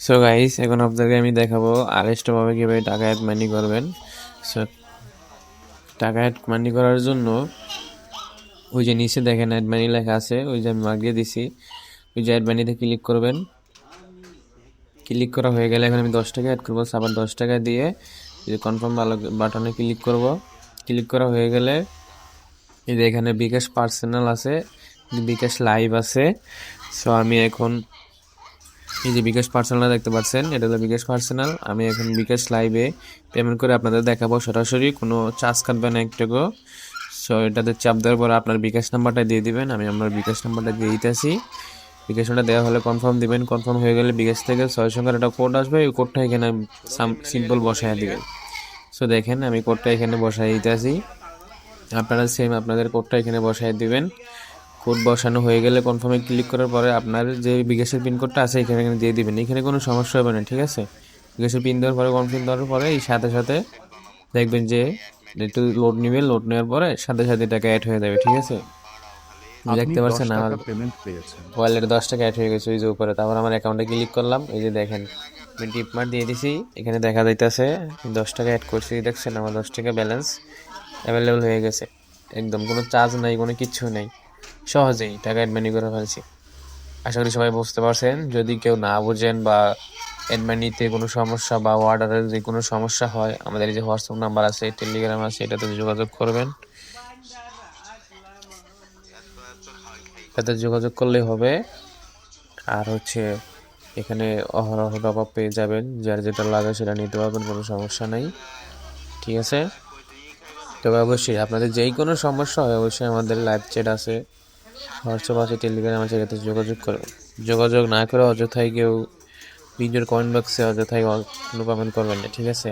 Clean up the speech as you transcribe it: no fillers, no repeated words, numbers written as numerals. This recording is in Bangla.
সো গাইস, এখন আপনাদেরকে আমি দেখাবো আড়াইশোভাবে কীভাবে টাকা অ্যাড মানি করবেন। সো টাকা অ্যাড মানি করার জন্য ওই যে নিচে দেখেন অ্যাড মানি লেখা আছে, ওই যে আমি মার্ক দিয়ে দিছি, ওই যে অ্যাড মানিতে ক্লিক করবেন। ক্লিক করা হয়ে গেলে এখন আমি 10 টাকা অ্যাড করবো। আবার 10 টাকা দিয়ে যে কনফার্ম বাটনে ক্লিক করব। ক্লিক করা হয়ে গেলে এই যে এখানে বিকাশ পার্সোনাল আছে, বিকাশ লাইভ আছে। সো আমি এখন এই যে বিকাশ পার্সোনাল দেখতে পাচ্ছেন, এটা হলো বিকাশ পার্সোনাল। আমি এখন বিকাশ লাইভে পেমেন্ট করে আপনাদের দেখাবো সরাসরি, কোনো চার্জ কাটবে না একটুকু। সো এটাতে চাপ দেওয়ার পর আপনার বিকাশ নাম্বারটা দিয়ে দিবেন। আমি আমার বিকাশ নাম্বারটা দিয়ে দিতেছি। বিকাশ নাম্বারটা দেওয়া হলে কনফার্ম দিবেন। কনফার্ম হয়ে গেলে বিকাশ থেকে 6 সংখ্যার একটা কোড আসবে, ওই কোডটা এখানে সিম্পল বসায় দিবেন। সো দেখেন আমি কোডটা এখানে বসাই দিতেছি, আপনারা সেম আপনাদের কোডটা এখানে বসাই দিবেন। কোড বসানো হয়ে গেলে কনফার্মে ক্লিক করার পরে আপনার যে বিকাশের পিনকোডটা আছে এখানে দিয়ে দিবেন। এখানে কোনো সমস্যা হবে না, ঠিক আছে। বিকাশের পিন দেওয়ার পরে কনফার্ম দেওয়ার পরে এই সাথে সাথে দেখবেন যে একটু লোড নেবে, লোড নেওয়ার পরে সাথে সাথে টাকা অ্যাড হয়ে যাবে, ঠিক আছে। আপনি দেখতে পাচ্ছেন 10 আমার টাকা পেমেন্ট পেয়েছেন। ওয়ালেটে 10 টাকা অ্যাড হয়ে গেছে ওই যে উপরে। তারপর আমার অ্যাকাউন্টে ক্লিক করলাম, এই যে দেখেন আমি টিপ মার দিয়ে দিছি, এখানে দেখা যাইতেছে 10 টাকা অ্যাড করছি। দেখছেন আমার 10 টাকা ব্যালেন্স অ্যাভেলেবল হয়ে গেছে, একদম কোনো চার্জ নাই, কোনো কিচ্ছু নেই, সহজেই টাকা অ্যাড মানি করে ফেলছি। আশা করি সবাই বুঝতে পারছেন। যদি কেউ না বুঝেন বা অ্যাড মানিতে কোনো সমস্যা বা অর্ডারের যে কোনো সমস্যা হয়, আমাদের এই যে হোয়াটসঅ্যাপ নাম্বার আছে, টেলিগ্রাম আছে, এটাতে যোগাযোগ করবেন। এটাতে যোগাযোগ করলেই হবে। আর এখানে অহরহ টপ আপ পেয়ে যাবেন, যার যেটা লাগে সেটা নিতে পারবেন, কোনো সমস্যা নাই, ঠিক আছে। তবে অবশ্যই আপনাদের যেই কোনো সমস্যা হয় অবশ্যই আমাদের লাইভ চ্যাট আছে, হোয়াটসঅ্যাপ আছে, টেলিগ্রাম আছে, এটাতে যোগাযোগ করবেন। যোগাযোগ না করে অযথাই কেউ ভিডিওর কমেন্ট বক্সে অযথাই কোনো কমেন্ট করবেন না, ঠিক আছে।